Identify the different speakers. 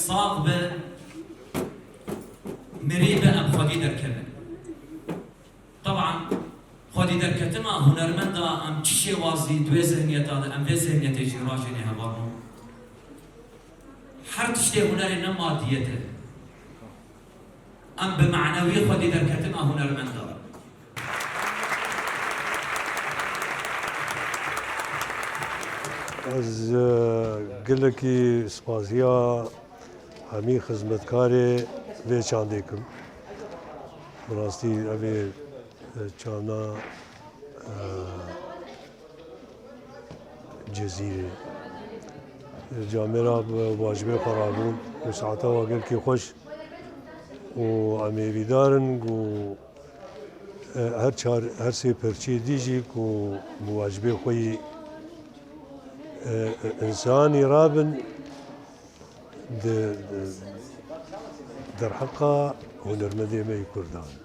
Speaker 1: الصاغبة مريبة أم خدي دركبة. طبعا خدي دركتما هنرمندا أم تشي وازي دوي ذهنية هذا أم في ذهنية يجي راجني هبارنو حر تشتي هنري نما ديته أم بمعنوي خدي دركتما هنرمندا.
Speaker 2: از گلکی سپاسیا همی خدمتکاری و چاندی کم. براستی اوی چانا جزیره جامعه واجبه خرابون و ساعتا و گلکی خوش و امی بیدارن و هر سی پرچی دیجی کو مواجبه خوی إنساني رابن در حقا هنرمندي ما يكردان.